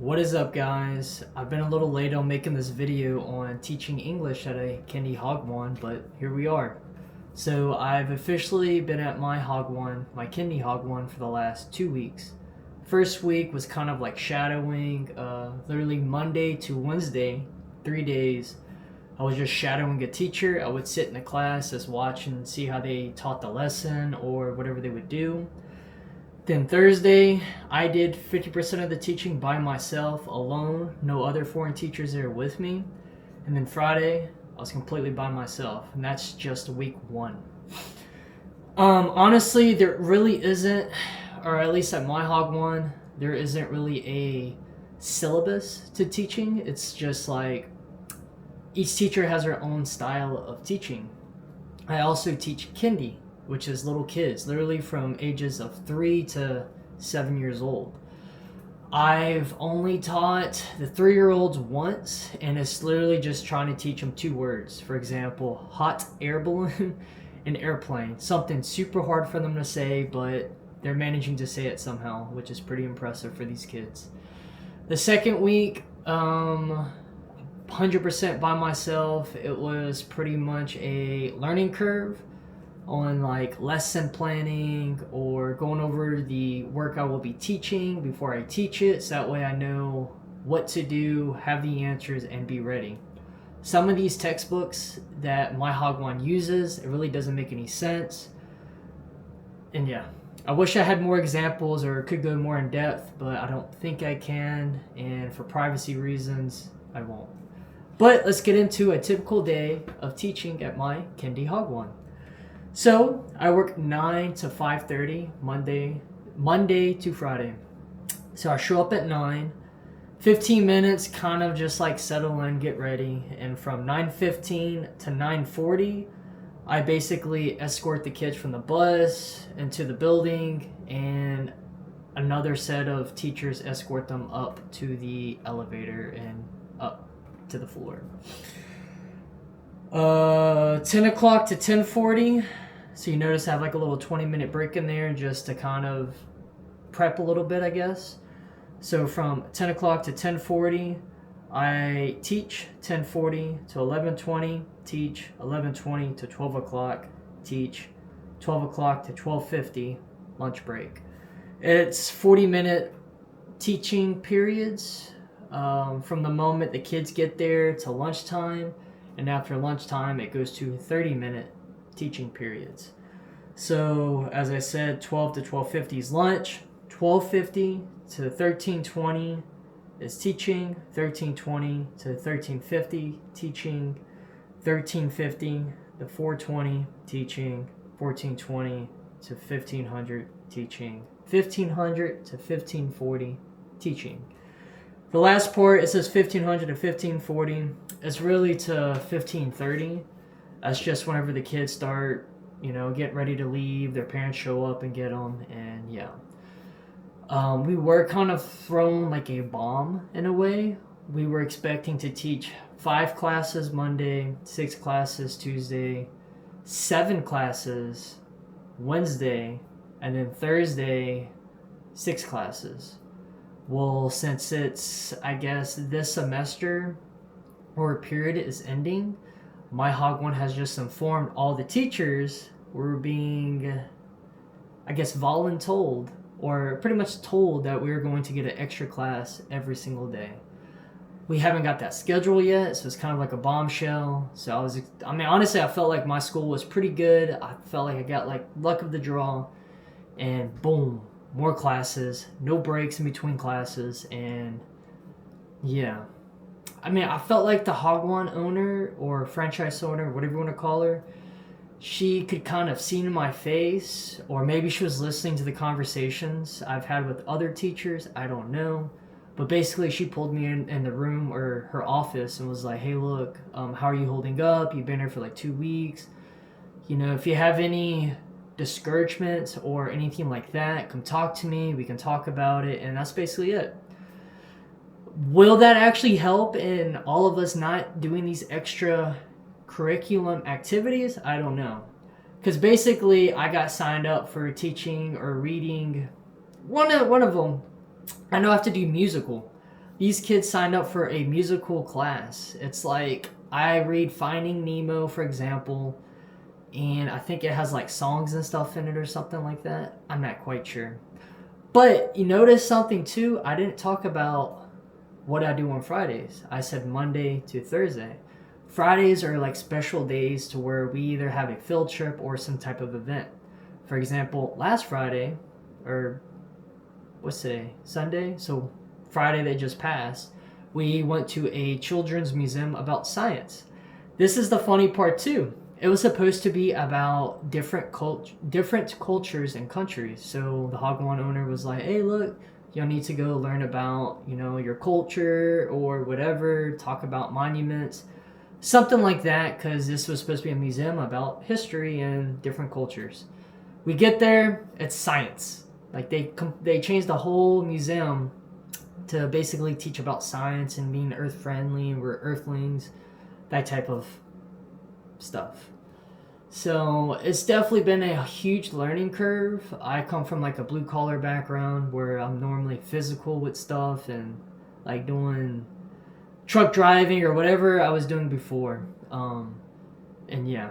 What is up, guys? I've been a little late on making this video on teaching English at a kindy Hagwon, but here we are. So I've officially been at my Hagwon, my kindy Hagwon, for the last 2 weeks. First week was kind of like shadowing, literally Monday to Wednesday, 3 days. I was just shadowing a teacher. I would sit in the class, just watch and see how they taught the lesson or whatever they would do. Then Thursday, I did 50% of the teaching by myself, alone, no other foreign teachers there with me. And then Friday, I was completely by myself, and that's just week 1. Honestly, there really isn't, or at least at my Hagwon, there isn't really a syllabus to teaching. It's just like each teacher has their own style of teaching. I also teach kindy, which is little kids, literally from ages of 3 to 7 years old. I've only taught the 3-year-olds once, and it's literally just trying to teach them 2 words. For example, hot air balloon and airplane. Something super hard for them to say, but they're managing to say it somehow, which is pretty impressive for these kids. The second week, 100% by myself. It was pretty much a learning curve on like lesson planning or going over the work I will be teaching before I teach it, so that way I know what to do, have the answers, and be ready. Some of these textbooks that my Hagwon uses, it really doesn't make any sense. And yeah, I wish I had more examples or could go more in depth, but I don't think I can, and for privacy reasons, I won't. But let's get into a typical day of teaching at my kindy Hagwon. So I work 9 to 5:30 Monday to Friday. So I show up at 9, 15 minutes, kind of just like settle in, get ready, and from 9:15 to 9:40, I basically escort the kids from the bus into the building, and another set of teachers escort them up to the elevator and up to the floor. 10 o'clock to 10:40. So you notice I have like a little 20-minute break in there just to kind of prep a little bit, I guess. So from 10 o'clock to 10:40, I teach 10:40 to 11:20, teach 11:20 to 12 o'clock, teach 12 o'clock to 12:50, lunch break. It's 40-minute teaching periods from the moment the kids get there to lunchtime. And after lunchtime, it goes to 30-minute teaching periods. So, as I said, 12 to 12:50 is lunch, 12:50 to 13:20 is teaching, 13:20 to 13:50 teaching, 13:50 to 4:20 teaching, 14:20 to 1500 teaching, 1500 to 1540 teaching. The last part, it says 1500 to 1540. It's really to 1530. That's just whenever the kids start, getting ready to leave. Their parents show up and get them, and yeah. We were kind of thrown like a bomb in a way. We were expecting to teach 5 classes Monday, 6 classes Tuesday, 7 classes Wednesday, and then Thursday, 6 classes. Well, since it's, I guess, this semester or period is ending, my Hagwon has just informed all the teachers we're being, I guess, voluntold, or pretty much told that we're going to get an extra class every single day. We haven't got that schedule yet, so it's kind of like a bombshell. So honestly, I felt like my school was pretty good. I felt like I got like luck of the draw, and boom, more classes, no breaks in between classes, and yeah. I felt like the Hagwon owner or franchise owner, whatever you want to call her, she could kind of see in my face, or maybe she was listening to the conversations I've had with other teachers. I don't know. But basically, she pulled me in the room or her office and was like, hey, look, how are you holding up? You've been here for like 2 weeks. If you have any discouragements or anything like that, come talk to me. We can talk about it. And that's basically it. Will that actually help in all of us not doing these extra curriculum activities? I don't know. Because basically, I got signed up for teaching or reading one of them. I know I have to do musical. these kids signed up for a musical class. It's like I read Finding Nemo, for example, and I think it has like songs and stuff in it or something like that. I'm not quite sure. But you notice something too, I didn't talk about what I do on Fridays. I said Monday to Thursday. Fridays are like special days to where we either have a field trip or some type of event. For example, last Friday, or what's today? Sunday? So Friday that just passed, we went to a children's museum about science. This is the funny part too. It was supposed to be about different cultures and countries. So the Hagwon owner was like, hey, look, you'll need to go learn about, your culture or whatever, talk about monuments, something like that, because this was supposed to be a museum about history and different cultures. We get there, it's science. Like they changed the whole museum to basically teach about science and being earth friendly, we're earthlings, that type of stuff. So it's definitely been a huge learning curve. I come from like a blue collar background where I'm normally physical with stuff and like doing truck driving or whatever I was doing before. And yeah,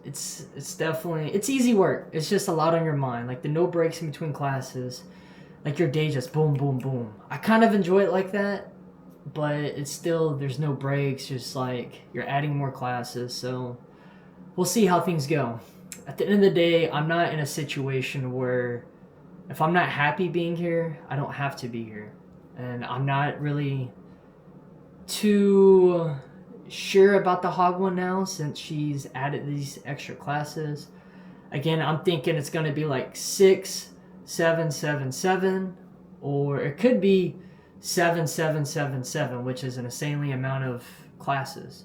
it's definitely, it's easy work. It's just a lot on your mind. Like the no breaks in between classes, like your day just boom, boom, boom. I kind of enjoy it like that, but it's still, there's no breaks. Just like you're adding more classes. So we'll see how things go. At the end of the day, I'm not in a situation where if I'm not happy being here, I don't have to be here. And I'm not really too sure about the Hagwon now since she's added these extra classes. Again, I'm thinking it's going to be like 6, 7, 7, 7, or it could be 7, 7, 7, 7, which is an insanely amount of classes.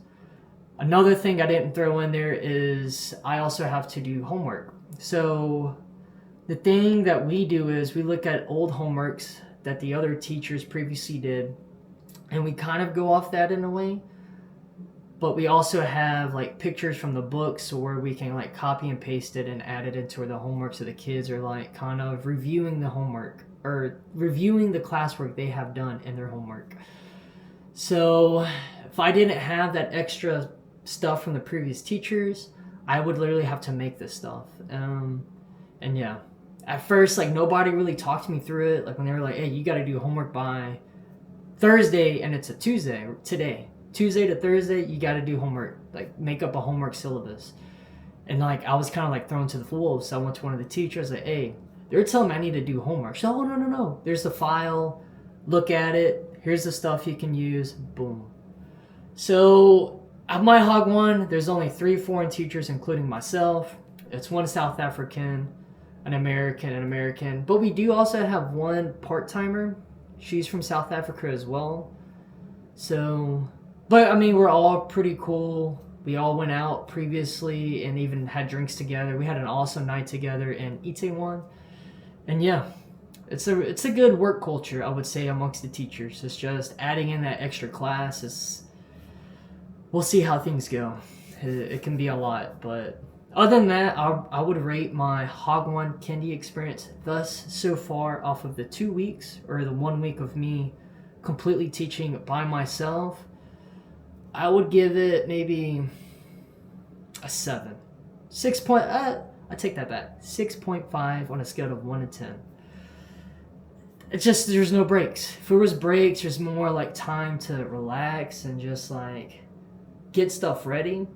Another thing I didn't throw in there is I also have to do homework. So the thing that we do is we look at old homeworks that the other teachers previously did, and we kind of go off that in a way. But we also have like pictures from the books where we can like copy and paste it and add it into the homework, so the kids are like kind of reviewing the homework or reviewing the classwork they have done in their homework. So if I didn't have that extra stuff from the previous teachers, I would literally have to make this stuff. And yeah, at first like nobody really talked me through it. Like when they were like, hey, you got to do homework by Thursday, and it's a Tuesday today. Tuesday to Thursday, you got to do homework, like make up a homework syllabus. And like I was kind of like thrown to the wolves. So I went to one of the teachers like, hey, they're telling me I need to do homework. So, oh, no. There's the file. Look at it. Here's the stuff you can use. Boom. So at my Hagwon, there's only 3 foreign teachers, including myself. It's 1 South African, an American. But we do also have 1 part-timer. She's from South Africa as well. So, but I mean, we're all pretty cool. We all went out previously and even had drinks together. We had an awesome night together in Itaewon. And yeah, it's a good work culture, I would say, amongst the teachers. It's just adding in that extra class. We'll see how things go. It can be a lot, but other than that, I would rate my Hagwon kindy experience thus so far off of the 2 weeks or the 1 week of me completely teaching by myself. I would give it maybe a 7. 6 point. I take that back. 6.5 on a scale of 1 to 10. It's just there's no breaks. If there was breaks, there's more like time to relax and just like get stuff ready.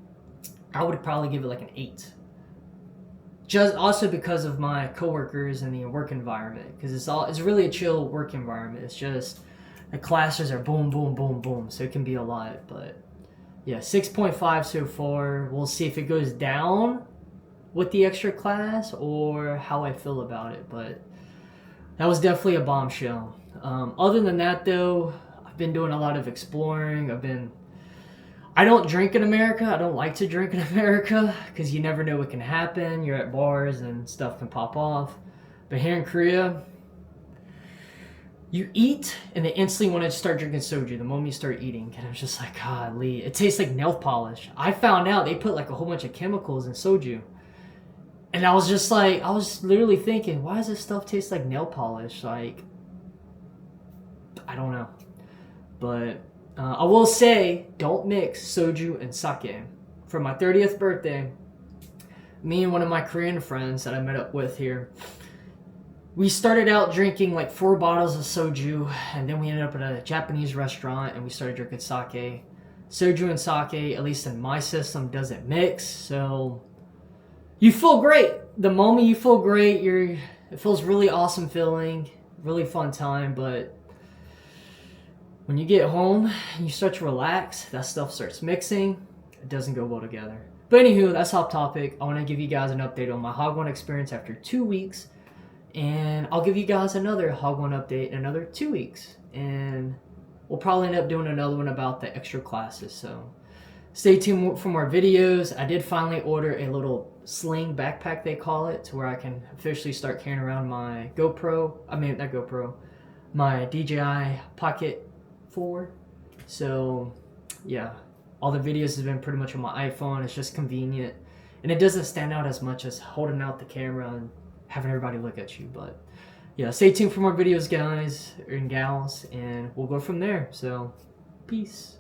I would probably give it like an 8. Just also because of my coworkers and the work environment, because it's really a chill work environment. It's just the classes are boom, boom, boom, boom, so it can be a lot. But yeah, 6.5 so far. We'll see if it goes down with the extra class or how I feel about it. But that was definitely a bombshell. Other than that, though, I've been doing a lot of exploring. I don't drink in America. I don't like to drink in America because you never know what can happen. You're at bars and stuff can pop off. But here in Korea, you eat and they instantly want to start drinking soju the moment you start eating. And I was just like, golly, it tastes like nail polish. I found out they put like a whole bunch of chemicals in soju. And I was just like, I was literally thinking, why does this stuff taste like nail polish? Like, I don't know. But I will say, don't mix soju and sake. For my 30th birthday, me and one of my Korean friends that I met up with here, we started out drinking like 4 bottles of soju, and then we ended up at a Japanese restaurant and we started drinking sake. Soju and sake, at least in my system, doesn't mix, so you feel great. The moment you feel great, it feels really awesome feeling, really fun time, but when you get home and you start to relax, that stuff starts mixing. It doesn't go well together. But anywho, that's off topic. I want to give you guys an update on my Hagwon experience after 2 weeks. And I'll give you guys another Hagwon update in another 2 weeks. And we'll probably end up doing another one about the extra classes. So stay tuned for more videos. I did finally order a little sling backpack, they call it, to where I can officially start carrying around my my DJI Pocket 4. So yeah, all the videos have been pretty much on my iPhone. It's just convenient, and it doesn't stand out as much as holding out the camera and having everybody look at you. But yeah, stay tuned for more videos, guys and gals, and we'll go from there. So peace.